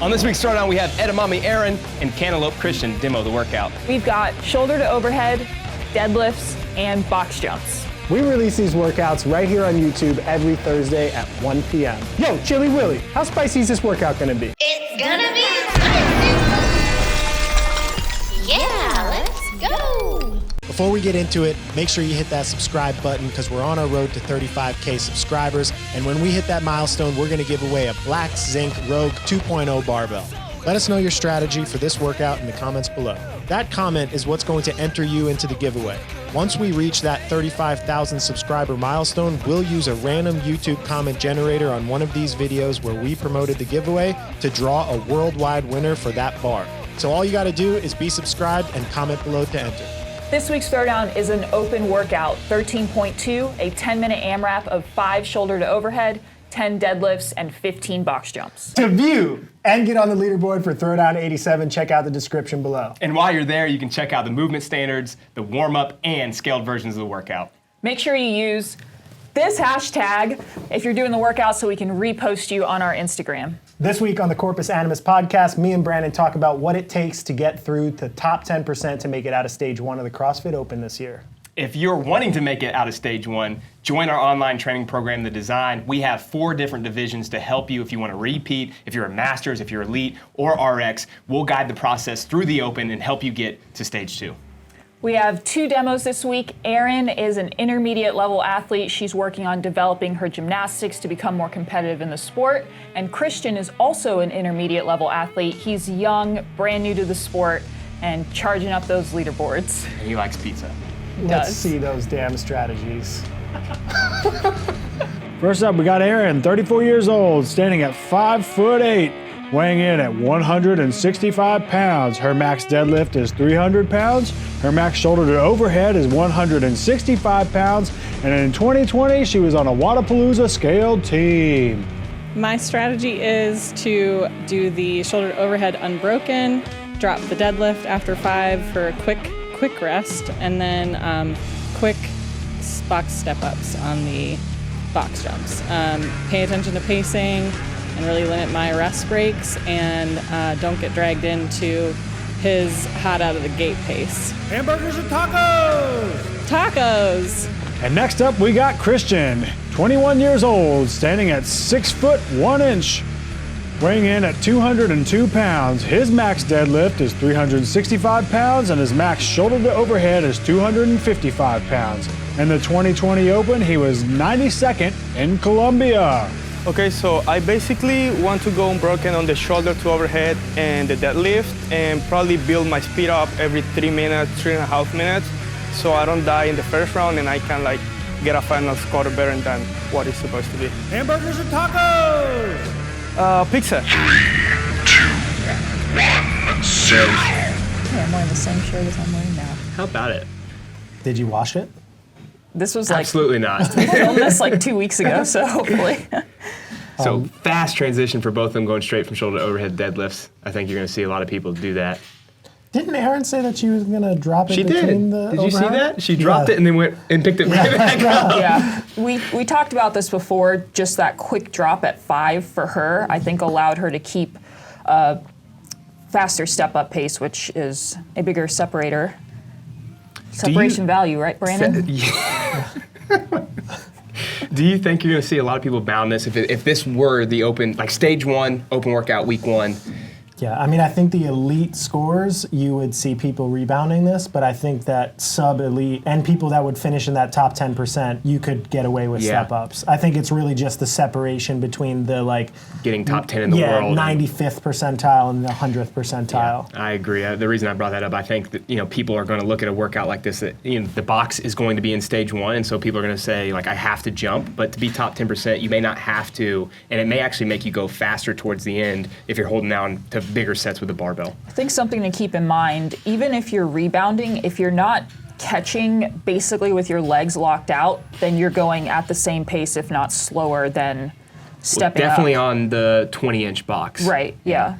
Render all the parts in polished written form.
On this week's Throwdown, we have edamame Aaron and Cantaloupe Christian demo the workout. We've got shoulder to overhead, deadlifts, and box jumps. We release these workouts right here on YouTube every Thursday at 1 p.m. Yo, Chili Willy, how spicy is this workout gonna be? It's gonna be spicy! Yeah, let's go! Before we get into it, make sure you hit that subscribe button because we're on our road to 35K subscribers. And when we hit that milestone, we're gonna give away a Black Zinc Rogue 2.0 barbell. Let us know your strategy for this workout in the comments below. That comment is what's going to enter you into the giveaway. Once we reach that 35,000 subscriber milestone, we'll use a random YouTube comment generator on one of these videos where we promoted the giveaway to draw a worldwide winner for that bar. So all you gotta do is be subscribed and comment below to enter. This week's Throwdown is an open workout, 13.2, a 10-minute AMRAP of 5 shoulder to overhead, 10 deadlifts, and 15 box jumps. To view and get on the leaderboard for Throwdown 87, check out the description below. And while you're there, you can check out the movement standards, the warm-up, and scaled versions of the workout. Make sure you use this hashtag if you're doing the workout so we can repost you on our Instagram. This week on the Corpus Animus podcast, me and Brandon talk about what it takes to get through the top 10% to make it out of stage 1 of the CrossFit Open this year. If you're wanting to make it out of stage 1, join our online training program, The Design. We have 4 different divisions to help you if you want to repeat, if you're a Masters, if you're Elite, or RX. We'll guide the process through the Open and help you get to stage 2. We have 2 demos this week. Erin is an intermediate level athlete. She's working on developing her gymnastics to become more competitive in the sport. And Christian is also an intermediate level athlete. He's young, brand new to the sport, and charging up those leaderboards. And he likes pizza. Let's see those damn strategies. First up, we got Erin, 34 years old, standing at 5'8", weighing in at 165 pounds. Her max deadlift is 300 pounds. Her max shoulder to overhead is 165 pounds. And in 2020, she was on a Wodapalooza scaled team. My strategy is to do the shoulder to overhead unbroken, drop the deadlift after 5 for a quick rest, and then quick box step-ups on the box jumps. Pay attention to pacing and really limit my rest breaks, and don't get dragged into his hot out of the gate pace. Hamburgers and tacos! Tacos! And next up, we got Christian, 21 years old, standing at 6 foot 1 inch, weighing in at 202 pounds. His max deadlift is 365 pounds, and his max shoulder to overhead is 255 pounds. In the 2020 Open, he was 92nd in Colombia. Okay, so I basically want to go unbroken on the shoulder to overhead and the deadlift, and probably build my speed up every 3 minutes, 3.5 minutes, so I don't die in the first round and I can get a final score better than what it's supposed to be. Hamburgers and tacos! Pizza. 3, 2, 1, 0. Yeah, I'm wearing the same shirt as I'm wearing now. How about it? Did you wash it? This was like, Absolutely not. we filmed this like 2 weeks ago, so hopefully. So fast transition for both of them going straight from shoulder to overhead deadlifts. I think you're going to see a lot of people do that. Didn't Erin say that she was gonna drop it She between did. the Did you see overhead? that? She dropped it and then went and picked it right back up. Yeah, we talked about this before. Just that quick drop at 5 for her, I think, allowed her to keep a faster step-up pace, which is a bigger separation value, right, Brandon? Do you think you're going to see a lot of people bound this if this were the open, like stage 1, open workout, week 1? Yeah, I mean, I think the elite scores, you would see people rebounding this, but I think that sub-elite and people that would finish in that top 10%, you could get away with step-ups. I think it's really just the separation between the getting top 10 in the world. 95th percentile and the 100th percentile. Yeah, I agree. The reason I brought that up, I think that people are going to look at a workout like this, that the box is going to be in stage 1, and so people are going to say, I have to jump, but to be top 10%, you may not have to, and it may actually make you go faster towards the end if you're holding down to bigger sets with a barbell. I think something to keep in mind, even if you're rebounding, if you're not catching basically with your legs locked out, then you're going at the same pace, if not slower, than stepping definitely up. on the 20-inch box. Right, yeah.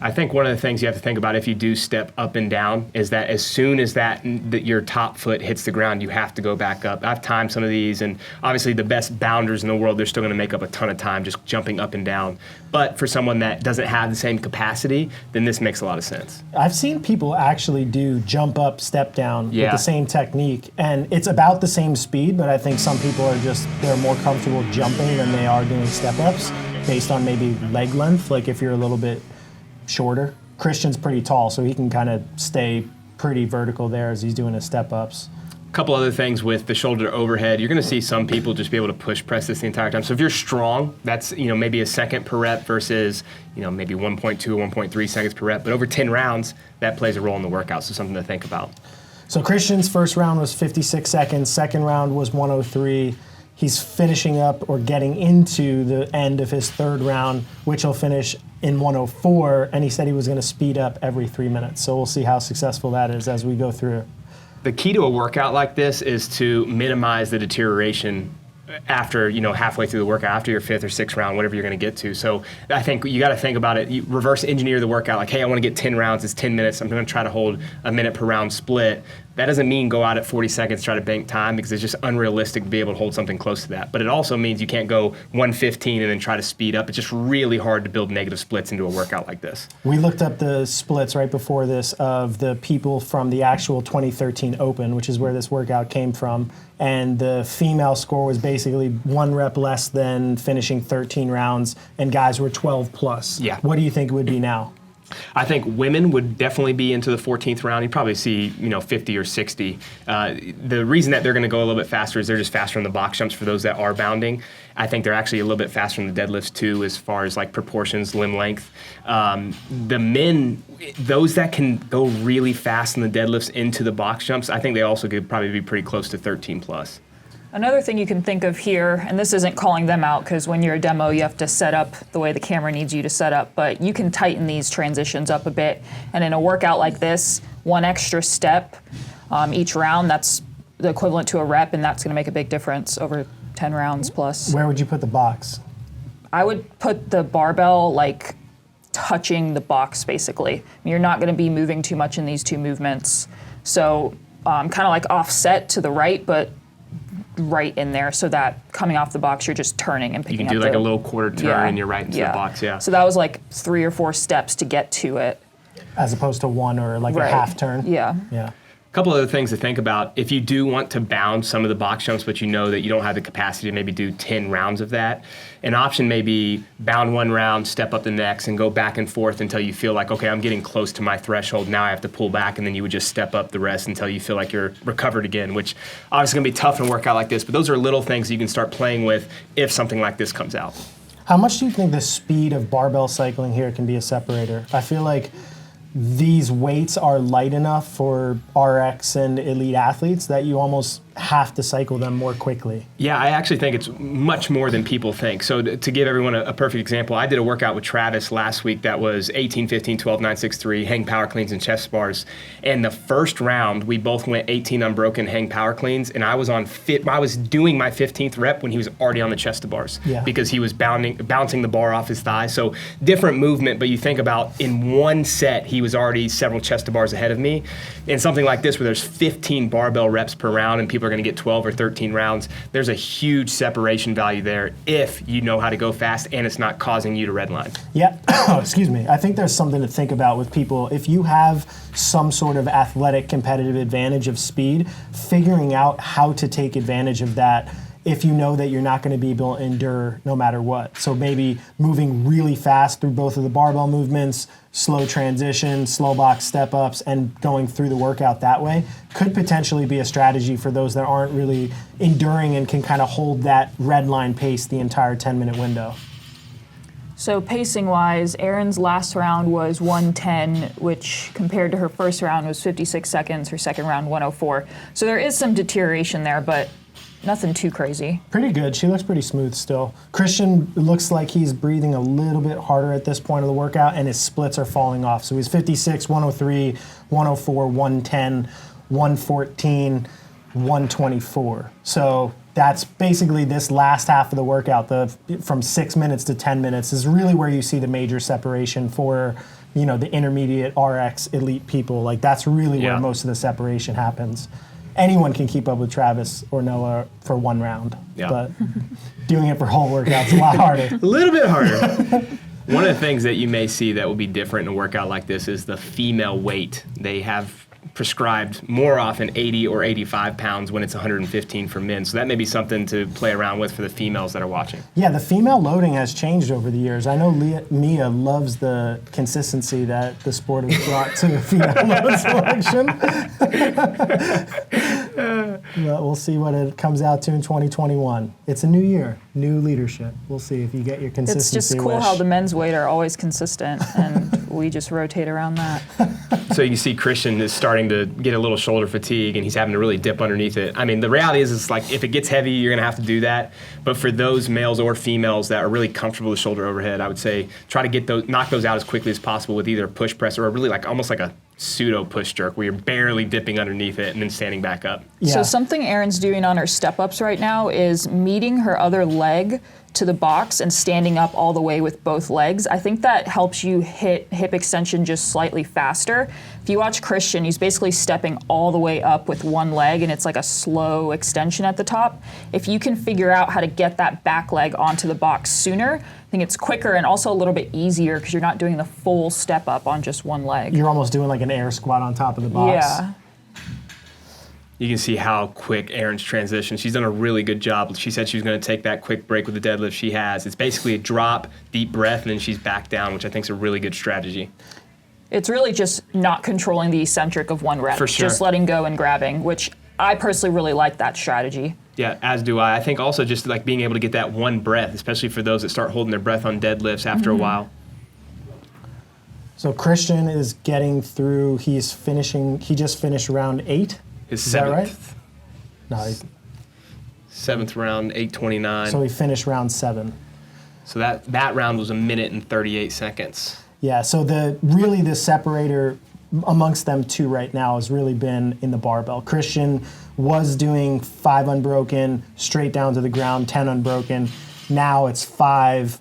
I think one of the things you have to think about if you do step up and down is that as soon as that your top foot hits the ground, you have to go back up. I've timed some of these, and obviously the best bounders in the world, they're still going to make up a ton of time just jumping up and down. But for someone that doesn't have the same capacity, then this makes a lot of sense. I've seen people actually do jump up, step down with Yeah. the same technique, and it's about the same speed, but I think some people are they're more comfortable jumping than they are doing step ups based on maybe leg length, like if you're a little bit shorter. Christian's pretty tall, so he can kind of stay pretty vertical there as he's doing his step ups. A couple other things with the shoulder overhead. You're going to see some people just be able to push press this the entire time. So if you're strong, that's maybe a second per rep versus maybe 1.2 or 1.3 seconds per rep. But over 10 rounds, that plays a role in the workout. So something to think about. So Christian's first round was 56 seconds. Second round was 103. He's finishing up or getting into the end of his third round, which will finish in 104, and he said he was going to speed up every 3 minutes. So we'll see how successful that is as we go through. The key to a workout like this is to minimize the deterioration after, halfway through the workout, after your fifth or sixth round, whatever you're going to get to. So I think you got to think about it. You reverse engineer the workout. Like, hey, I want to get 10 rounds. It's 10 minutes. I'm going to try to hold a minute per round split. That doesn't mean go out at 40 seconds, try to bank time, because it's just unrealistic to be able to hold something close to that. But it also means you can't go 115 and then try to speed up. It's just really hard to build negative splits into a workout like this. We looked up the splits right before this of the people from the actual 2013 Open, which is where this workout came from. And the female score was basically 1 rep less than finishing 13 rounds, and guys were 12 plus. Yeah. What do you think it would be now? I think women would definitely be into the 14th round. You'd probably see, 50 or 60. The reason that they're going to go a little bit faster is they're just faster in the box jumps for those that are bounding. I think they're actually a little bit faster in the deadlifts too, as far as like proportions, limb length. The men, those that can go really fast in the deadlifts into the box jumps, I think they also could probably be pretty close to 13 plus. Another thing you can think of here, and this isn't calling them out because when you're a demo you have to set up the way the camera needs you to set up, but you can tighten these transitions up a bit. And in a workout like this, 1 extra step each round, that's the equivalent to a rep, and that's going to make a big difference over 10 rounds plus. Where would you put the box? I would put the barbell like touching the box basically. You're not going to be moving too much in these two movements. So kind of like offset to the right, but right in there, so that coming off the box, you're just turning and picking up. You can do like a little quarter turn and you're right into the box, yeah. So that was like 3 or 4 steps to get to it. As opposed to 1 or like Right. a half turn? Yeah. Yeah. A couple other things to think about. If you do want to bound some of the box jumps, but you know that you don't have the capacity to maybe do 10 rounds of that, an option may be bound 1 round, step up the next, and go back and forth until you feel like, okay, I'm getting close to my threshold, now I have to pull back, and then you would just step up the rest until you feel like you're recovered again, which obviously going to be tough in a workout like this, but those are little things you can start playing with if something like this comes out. How much do you think the speed of barbell cycling here can be a separator? I feel like these weights are light enough for RX and elite athletes that you almost have to cycle them more quickly. Yeah, I actually think it's much more than people think. So to give everyone a perfect example, I did a workout with Travis last week that was 18, 15, 12, 9, 6, 3, hang power cleans and chest bars. And the first round, we both went 18 unbroken hang power cleans, and I was doing my 15th rep when he was already on the chest to bars because he was bouncing the bar off his thigh. So different movement, but you think about in one set, he was already several chest to bars ahead of me. And something like this where there's 15 barbell reps per round and people are going to get 12 or 13 rounds, there's a huge separation value there if you know how to go fast and it's not causing you to redline. Yeah, excuse me. I think there's something to think about with people. If you have some sort of athletic competitive advantage of speed, figuring out how to take advantage of that if you know that you're not going to be able to endure no matter what. So maybe moving really fast through both of the barbell movements, slow transition, slow box step ups, and going through the workout that way could potentially be a strategy for those that aren't really enduring and can kind of hold that red line pace the entire 10-minute window. So pacing-wise, Erin's last round was 110, which compared to her first round was 56 seconds, her second round 104. So there is some deterioration there, but nothing too crazy. Pretty good. She looks pretty smooth still. Christian looks like he's breathing a little bit harder at this point of the workout, and his splits are falling off. So he's 56, 103, 104, 110, 114, 124. So that's basically this last half of the workout, from 6 minutes to 10 minutes is really where you see the major separation for you know, the intermediate RX elite people. Like that's really where Yeah. most of the separation happens. Anyone can keep up with Travis or Noah for one round, Yeah. but doing it for whole workouts a lot harder. A little bit harder. One of the things that you may see that will be different in a workout like this is the female weight. They have prescribed more often 80 or 85 pounds when it's 115 for men. So that may be something to play around with for the females that are watching. Yeah, the female loading has changed over the years. I know Mia loves the consistency that the sport has brought to the female load selection. But we'll see what it comes out to in 2021. It's a new year, new leadership. We'll see if you get your consistency. It's just cool wish. how the men's weight are always consistent, and we just rotate around that. So you see Christian is starting to get a little shoulder fatigue and he's having to really dip underneath it. I mean, the reality is it's like if it gets heavy, you're going to have to do that. But for those males or females that are really comfortable with shoulder overhead, I would say try to get those, knock those out as quickly as possible with either a push press or really like almost like a pseudo push jerk where you're barely dipping underneath it and then standing back up. Yeah. So something Erin's doing on her step-ups right now is meeting her other leg to the box and standing up all the way with both legs. I think that helps you hit hip extension just slightly faster. If you watch Christian, he's basically stepping all the way up with one leg and it's like a slow extension at the top. If you can figure out how to get that back leg onto the box sooner, I think it's quicker and also a little bit easier because you're not doing the full step up on just one leg. You're almost doing like an air squat on top of the box. Yeah. You can see how quick Erin's transition. She's done a really good job. She said she was going to take that quick break with the deadlift she has. It's basically a drop, deep breath, and then she's back down, which I think is a really good strategy. It's really just not controlling the eccentric of one rep. For sure. Just letting go and grabbing, which I personally really like that strategy. Yeah, as do I. I think also just like being able to get that one breath, especially for those that start holding their breath on deadlifts after a while. So Christian is getting through, he just finished round 8. His Is that right? seventh. No, Seventh round, 8:29. so he finished round 7. So that round was 1 minute and 38 seconds. Yeah, so the separator amongst them two right now has really been in the barbell. Christian was doing 5 unbroken, straight down to the ground, 10 unbroken. Now it's 5,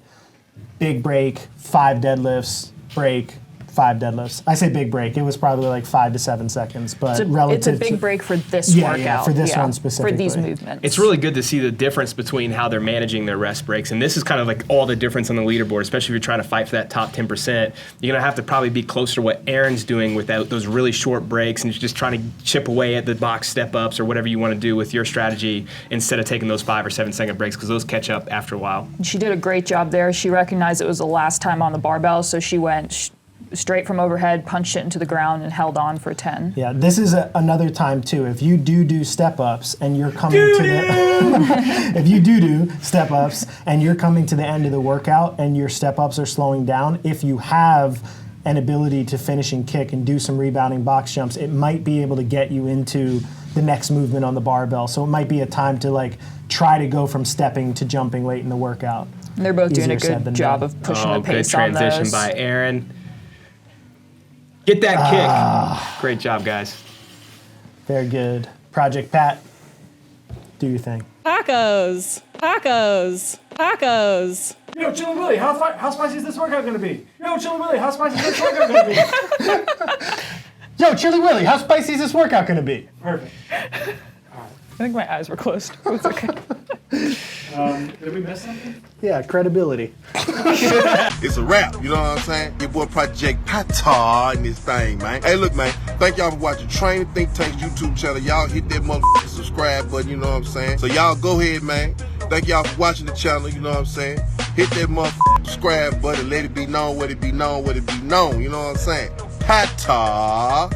big break, 5 deadlifts, break, 5 deadlifts. I say big break. It was probably like 5 to 7 seconds, but It's a big break for this workout. Yeah, for this one specifically. For these movements. It's really good to see the difference between how they're managing their rest breaks. And this is kind of like all the difference on the leaderboard, especially if you're trying to fight for that top 10%. You're going to have to probably be closer to what Erin's doing without those really short breaks and just trying to chip away at the box step-ups or whatever you want to do with your strategy instead of taking those 5 or 7 second breaks because those catch up after a while. She did a great job there. She recognized it was the last time on the barbell, so she went straight from overhead, punched it into the ground, and held on for 10. Yeah, this is another time too. If you do step-ups and you're coming to the if you do step-ups and you're coming to the end of the workout and your step-ups are slowing down, if you have an ability to finish and kick and do some rebounding box jumps, it might be able to get you into the next movement on the barbell. So it might be a time to like try to go from stepping to jumping late in the workout. And they're both doing a Easier said good than job done. of pushing the pace good on transition those. by Erin. Get that kick. Great job, guys. Very good. Project Pat, do your thing. Tacos, tacos, tacos. Yo, Chili Willy, how spicy is this workout gonna be? Yo, Chili Willy, how spicy is this workout gonna be? Yo, Chili Willy, how spicy is this workout gonna be? Perfect. I think my eyes were closed. It's okay. Did we miss something? Yeah, credibility. It's a wrap, you know what I'm saying? Your boy Project Pata in this thing, man. Hey, look, man, thank y'all for watching Train Think Tank's YouTube channel. Y'all hit that motherfucking subscribe button, you know what I'm saying? So y'all go ahead, man. Thank y'all for watching the channel, you know what I'm saying? Hit that motherfucking subscribe button, let it be known, what it be known, what it be known, you know what I'm saying? Pata.